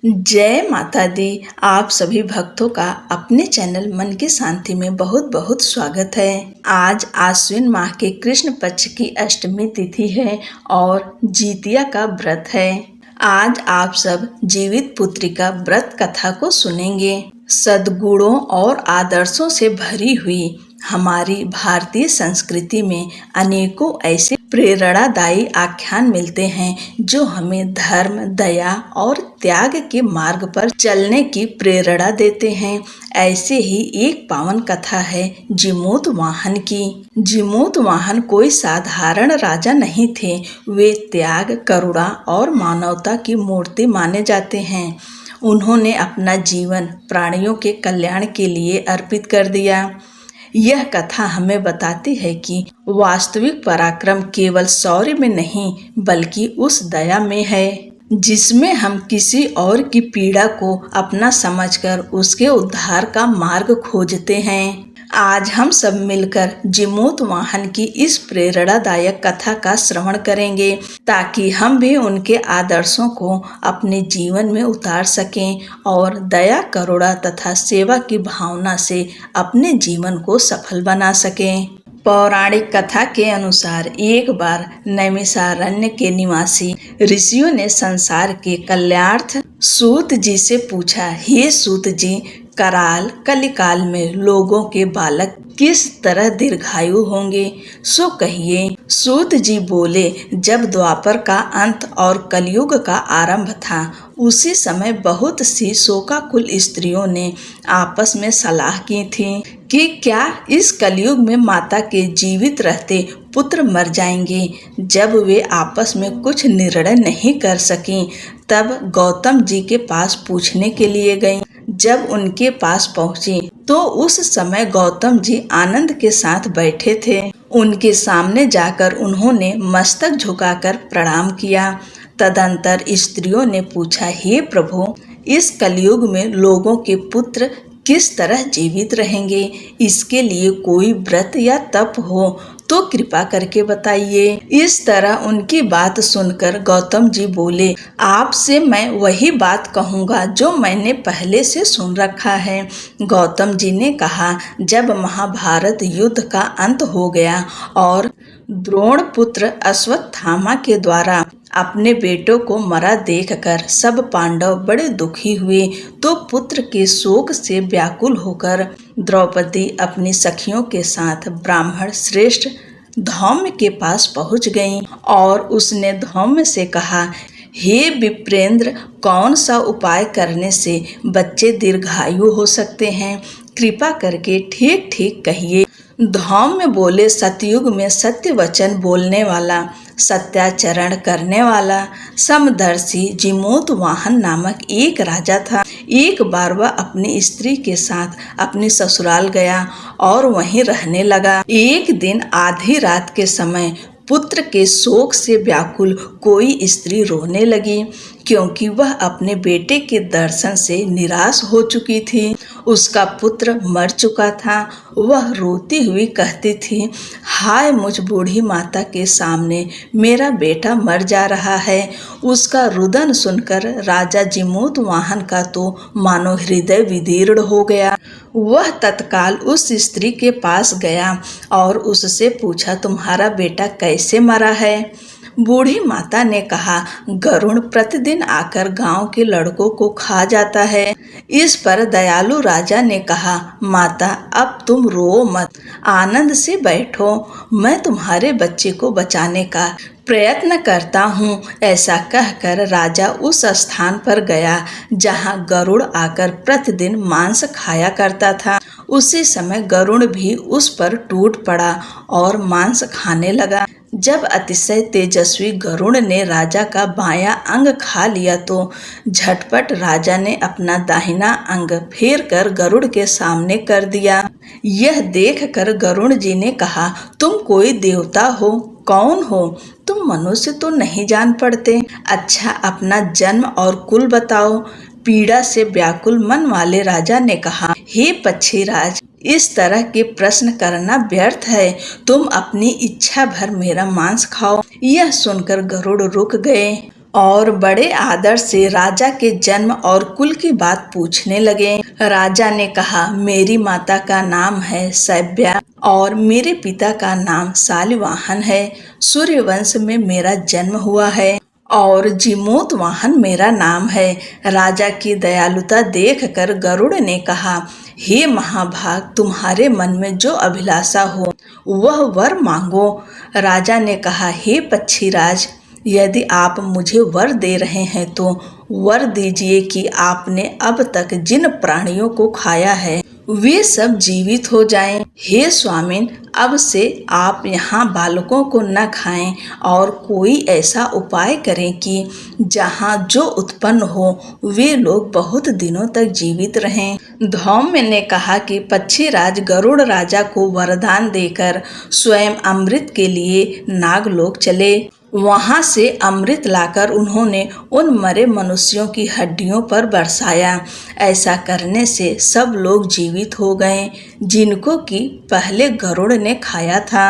जय माता दी। आप सभी भक्तों का अपने चैनल मन की शांति में बहुत बहुत स्वागत है। आज आश्विन माह के कृष्ण पक्ष की अष्टमी तिथि है और जितिया का व्रत है। आज आप सब जीवित पुत्री का व्रत कथा को सुनेंगे। सद्गुणों और आदर्शों से भरी हुई हमारी भारतीय संस्कृति में अनेकों ऐसे प्रेरणादायी आख्यान मिलते हैं जो हमें धर्म, दया और त्याग के मार्ग पर चलने की प्रेरणा देते हैं। ऐसे ही एक पावन कथा है जिमूत वाहन की। जिमूत वाहन कोई साधारण राजा नहीं थे। वे त्याग, करुणा और मानवता की मूर्ति माने जाते हैं। उन्होंने अपना जीवन प्राणियों के कल्याण के लिए अर्पित कर दिया। यह कथा हमें बताती है कि वास्तविक पराक्रम केवल शौर्य में नहीं बल्कि उस दया में है जिसमें हम किसी और की पीड़ा को अपना समझकर उसके उद्धार का मार्ग खोजते हैं। आज हम सब मिलकर जिमूत वाहन की इस प्रेरणादायक कथा का श्रवण करेंगे ताकि हम भी उनके आदर्शों को अपने जीवन में उतार सकें और दया, करुणा तथा सेवा की भावना से अपने जीवन को सफल बना सकें। पौराणिक कथा के अनुसार एक बार नैमिषारण्य के निवासी ऋषियों ने संसार के कल्याणार्थ सूत जी से पूछा, हे सूत जी, कराल कलिकाल में लोगों के बालक किस तरह दीर्घायु होंगे, सो कहिए। सूत जी बोले, जब द्वापर का अंत और कलयुग का आरंभ था उसी समय बहुत सी शोकाकुल स्त्रियों ने आपस में सलाह की थी कि क्या इस कलयुग में माता के जीवित रहते पुत्र मर जाएंगे। जब वे आपस में कुछ निर्णय नहीं कर सकीं तब गौतम जी के पास पूछने के लिए गईं। जब उनके पास पहुंची तो उस समय गौतम जी आनंद के साथ बैठे थे। उनके सामने जाकर उन्होंने मस्तक झुकाकर प्रणाम किया। तदंतर स्त्रियों ने पूछा, हे प्रभु, इस कलयुग में लोगों के पुत्र किस तरह जीवित रहेंगे, इसके लिए कोई व्रत या तप हो तो कृपा करके बताइए। इस तरह उनकी बात सुनकर गौतम जी बोले, आपसे मैं वही बात कहूँगा जो मैंने पहले से सुन रखा है। गौतम जी ने कहा, जब महाभारत युद्ध का अंत हो गया और द्रोण पुत्र अश्वत्थामा के द्वारा अपने बेटों को मरा देखकर सब पांडव बड़े दुखी हुए तो पुत्र के शोक से व्याकुल होकर द्रौपदी अपनी सखियों के साथ ब्राह्मण श्रेष्ठ धौम्य के पास पहुंच गईं और उसने धौम्य से कहा, हे विप्रेंद्र, कौन सा उपाय करने से बच्चे दीर्घायु हो सकते हैं, कृपा करके ठीक ठीक कहिए। धौम्य बोले, सतयुग में सत्य वचन बोलने वाला, सत्याचरण करने वाला समदर्शी जिमूत वाहन नामक एक राजा था। एक बार वह अपनी स्त्री के साथ अपनी ससुराल गया और वहीं रहने लगा। एक दिन आधी रात के समय पुत्र के शोक से व्याकुल कोई स्त्री रोने लगी क्योंकि वह अपने बेटे के दर्शन से निराश हो चुकी थी। उसका पुत्र मर चुका था। वह रोती हुई कहती थी, हाय मुझ बूढ़ी माता के सामने मेरा बेटा मर जा रहा है। उसका रुदन सुनकर राजा जिमूत वाहन का तो मानो हृदय विदीर्ण हो गया। वह तत्काल उस स्त्री के पास गया और उससे पूछा, तुम्हारा बेटा कैसे मरा है। बूढ़ी माता ने कहा, गरुण प्रतिदिन आकर गांव के लड़कों को खा जाता है। इस पर दयालु राजा ने कहा, माता, अब तुम रो मत, आनंद से बैठो, मैं तुम्हारे बच्चे को बचाने का प्रयत्न करता हूँ। ऐसा कहकर राजा उस स्थान पर गया जहाँ गरुड़ आकर प्रतिदिन मांस खाया करता था। उसी समय गरुड़ भी उस पर टूट पड़ा और मांस खाने लगा। जब अतिशय तेजस्वी गरुड़ ने राजा का बायां अंग खा लिया तो झटपट राजा ने अपना दाहिना अंग फेर कर गरुड़ के सामने कर दिया। यह देखकर गरुड़ जी ने कहा, तुम कोई देवता हो, कौन हो, तुम मनुष्य तो नहीं जान पड़ते। अच्छा, अपना जन्म और कुल बताओ। पीड़ा से व्याकुल मन वाले राजा ने कहा, हे पक्षीराज, इस तरह के प्रश्न करना व्यर्थ है, तुम अपनी इच्छा भर मेरा मांस खाओ। यह सुनकर गरुड़ रुक गए। और बड़े आदर से राजा के जन्म और कुल की बात पूछने लगे। राजा ने कहा, मेरी माता का नाम है सैब्या और मेरे पिता का नाम शालिवाहन है। सूर्यवंश में मेरा जन्म हुआ है और जीमूतवाहन मेरा नाम है। राजा की दयालुता देखकर गरुड़ ने कहा, हे महाभाग, तुम्हारे मन में जो अभिलाषा हो वह वर मांगो। राजा ने कहा, हे पक्षीराज, यदि आप मुझे वर दे रहे हैं तो वर दीजिए कि आपने अब तक जिन प्राणियों को खाया है वे सब जीवित हो जाएं। हे स्वामिन, अब से आप यहाँ बालकों को न खाएं और कोई ऐसा उपाय करें कि जहाँ जो उत्पन्न हो वे लोग बहुत दिनों तक जीवित रहें। धौम्य ने कहा कि पक्षीराज गरुड़ राजा को वरदान देकर स्वयं अमृत के लिए नागलोक चले। वहां से अमृत लाकर उन्होंने उन मरे मनुष्यों की हड्डियों पर बरसाया। ऐसा करने से सब लोग जीवित हो गए जिनको कि पहले गरुड़ ने खाया था।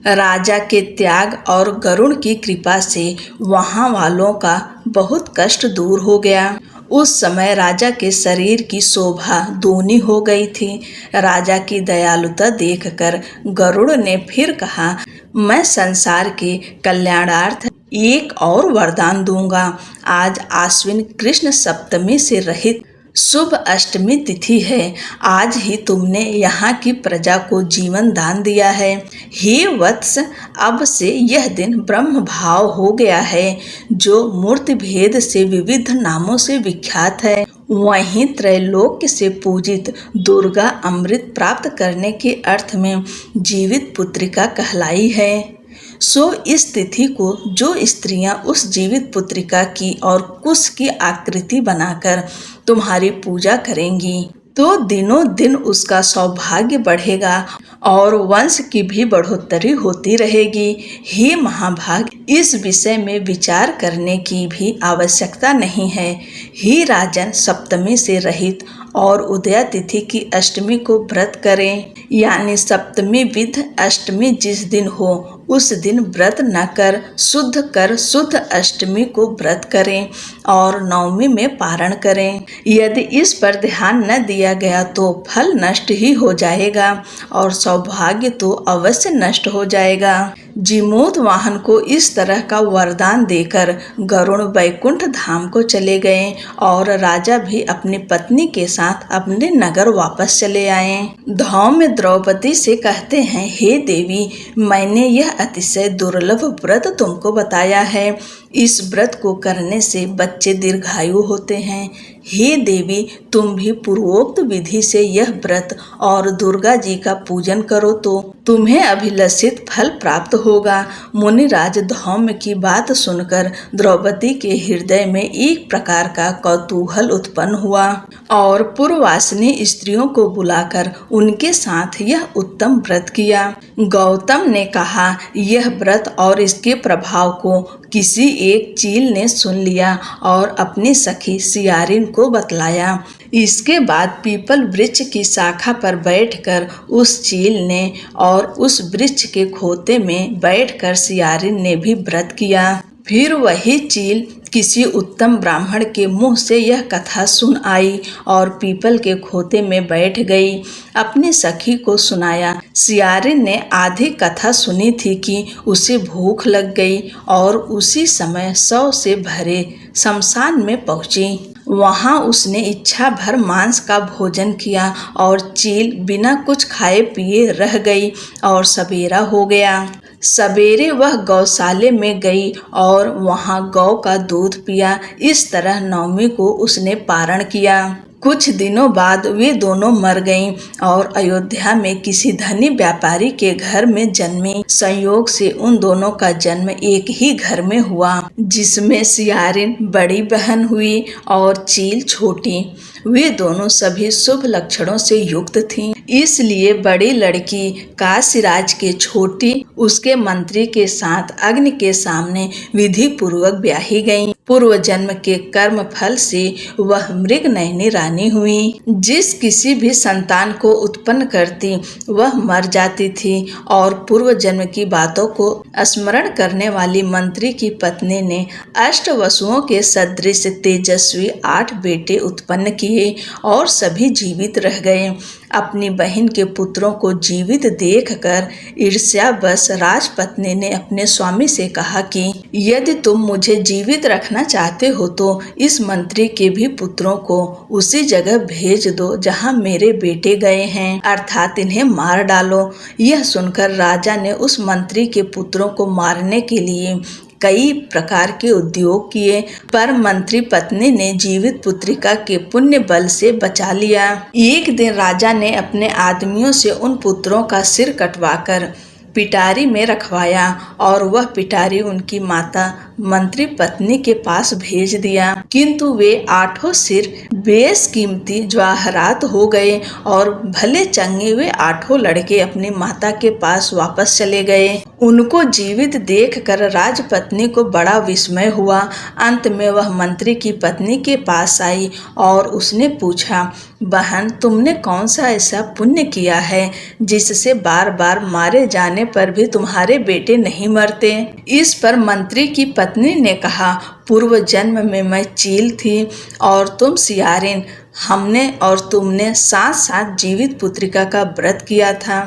राजा के त्याग और गरुड़ की कृपा से वहां वालों का बहुत कष्ट दूर हो गया। उस समय राजा के शरीर की शोभा दूनी हो गई थी। राजा की दयालुता देखकर गरुड़ ने फिर कहा, मैं संसार के कल्याणार्थ एक और वरदान दूंगा। आज आश्विन कृष्ण सप्तमी से रहित शुभ अष्टमी तिथि है। आज ही तुमने यहाँ की प्रजा को जीवन दान दिया है। हे वत्स, अब से यह दिन ब्रह्म भाव हो गया है जो मूर्ति भेद से विविध नामों से विख्यात है। वहीं त्रैलोक्य से पूजित दुर्गा अमृत प्राप्त करने के अर्थ में जीवित पुत्रिका कहलाई है। सो इस तिथि को जो स्त्रियां उस जीवित पुत्रिका की और कुश की आकृति बनाकर तुम्हारी पूजा करेंगी तो दिनों दिन उसका सौभाग्य बढ़ेगा और वंश की भी बढ़ोतरी होती रहेगी। हे महाभाग, इस विषय में विचार करने की भी आवश्यकता नहीं है। हे राजन, सप्तमी से रहित और उदया तिथि की अष्टमी को व्रत करें, यानी सप्तमी विध अष्टमी जिस दिन हो उस दिन व्रत न कर शुद्ध अष्टमी को व्रत करें और नवमी में पारण करें। यदि इस पर ध्यान न दिया गया तो फल नष्ट ही हो जाएगा और सौभाग्य तो अवश्य नष्ट हो जाएगा। जीमूतवाहन को इस तरह का वरदान देकर गरुड़ वैकुंठ धाम को चले गए और राजा भी अपनी पत्नी के साथ अपने नगर वापस चले आए। धौम्य द्रौपदी से कहते हैं, हे देवी, मैंने यह अतिशय दुर्लभ व्रत तुमको बताया है। इस व्रत को करने से बच्चे दीर्घायु होते हैं। हे देवी, तुम भी पूर्वोक्त विधि से यह व्रत और दुर्गा जी का पूजन करो तो तुम्हें अभिलषित फल प्राप्त होगा। मुनिराज धौम्य की बात सुनकर द्रौपदी के हृदय में एक प्रकार का कौतूहल उत्पन्न हुआ और पूर्ववासिनी स्त्रियों को बुलाकर उनके साथ यह उत्तम व्रत किया। गौतम ने कहा, यह व्रत और इसके प्रभाव को किसी एक चील ने सुन लिया और अपनी सखी सियारिन को बतलाया। इसके बाद पीपल वृक्ष की शाखा पर बैठकर उस चील ने और उस वृक्ष के खोते में बैठकर सियारिन ने भी व्रत किया। फिर वही चील किसी उत्तम ब्राह्मण के मुंह से यह कथा सुन आई और पीपल के खोते में बैठ गई, अपनी सखी को सुनाया। सियारिन ने आधी कथा सुनी थी कि उसे भूख लग गई और उसी समय 100 से भरे शमशान में पहुंची। वहां उसने इच्छा भर मांस का भोजन किया और चील बिना कुछ खाए पिए रह गई और सवेरा हो गया। सवेरे वह गौशाले में गई और वहां गौ का दूध पिया। इस तरह नवमी को उसने पारण किया। कुछ दिनों बाद वे दोनों मर गईं और अयोध्या में किसी धनी व्यापारी के घर में जन्मी। संयोग से उन दोनों का जन्म एक ही घर में हुआ, जिसमें सियारिन बड़ी बहन हुई और चील छोटी। वे दोनों सभी शुभ लक्षणों से युक्त थीं, इसलिए बड़ी लड़की काशीराज के छोटी उसके मंत्री के साथ अग्नि के सामने विधि पूर्वक ब्याही गई। पूर्व जन्म के कर्म फल से वह मृग नयनी रानी हुई। जिस किसी भी संतान को उत्पन्न करती वह मर जाती थी और पूर्व जन्म की बातों को स्मरण करने वाली मंत्री की पत्नी ने अष्टवसुओं के सदृश तेजस्वी 8 बेटे उत्पन्न किए और सभी जीवित रह गए। अपनी बहन के पुत्रों को जीवित देखकर ईर्ष्यावश राजपत्नी ने अपने स्वामी से कहा कि यदि तुम मुझे जीवित रखना चाहते हो तो इस मंत्री के भी पुत्रों को उसी जगह भेज दो जहां मेरे बेटे गए हैं, अर्थात इन्हें मार डालो। यह सुनकर राजा ने उस मंत्री के पुत्रों को मारने के लिए कई प्रकार के उद्योग किए, पर मंत्री पत्नी ने जीवित पुत्रिका के पुण्य बल से बचा लिया। एक दिन राजा ने अपने आदमियों से उन पुत्रों का सिर कटवाकर पिटारी में रखवाया और वह पिटारी उनकी माता मंत्री पत्नी के पास भेज दिया, किंतु वे 8 सिर बेशकीमती जवाहरात हो गए और भले चंगे वे 8 लड़के अपनी माता के पास वापस चले गए। उनको जीवित देखकर राजपत्नी को बड़ा विस्मय हुआ। अंत में वह मंत्री की पत्नी के पास आई और उसने पूछा, बहन, तुमने कौन सा ऐसा पुण्य किया है जिससे बार बार मारे जाने पर भी तुम्हारे बेटे नहीं मरते? इस पर मंत्री की पत्नी ने कहा, पूर्व जन्म में मैं चील थी और तुम सियारिन। हमने और तुमने साथ साथ जीवित पुत्रिका का व्रत किया था।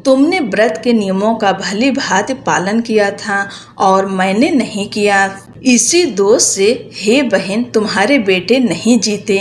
तुमने व्रत के नियमों का भली भांति पालन किया था और मैंने नहीं किया। इसी दोष से हे बहन तुम्हारे बेटे नहीं जीते।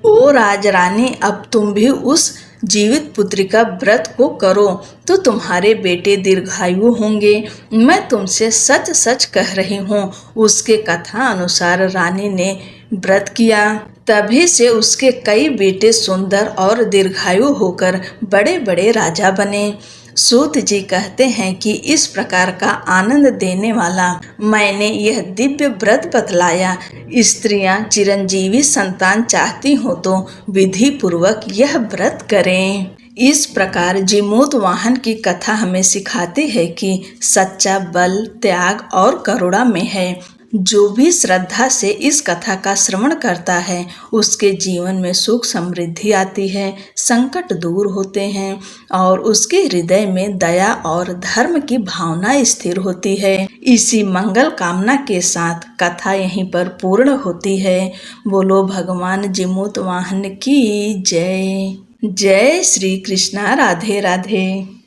ओ राजरानी, अब तुम भी उस जीवित पुत्रिका व्रत को करो तो तुम्हारे बेटे दीर्घायु होंगे। मैं तुमसे सच सच कह रही हूँ। उसके कथा अनुसार रानी ने व्रत किया, तभी से उसके कई बेटे सुंदर और दीर्घायु होकर बड़े बड़े राजा बने। सूत जी कहते हैं कि इस प्रकार का आनंद देने वाला मैंने यह दिव्य व्रत बतलाया। स्त्रियां चिरंजीवी संतान चाहती हो तो विधि पूर्वक यह व्रत करें। इस प्रकार जीमूतवाहन की कथा हमें सिखाती है कि सच्चा बल त्याग और करुणा में है। जो भी श्रद्धा से इस कथा का श्रवण करता है उसके जीवन में सुख समृद्धि आती है, संकट दूर होते हैं और उसके हृदय में दया और धर्म की भावना स्थिर होती है। इसी मंगल कामना के साथ कथा यहीं पर पूर्ण होती है। बोलो भगवान जीमूतवाहन की जय। जय श्री कृष्णा। राधे राधे।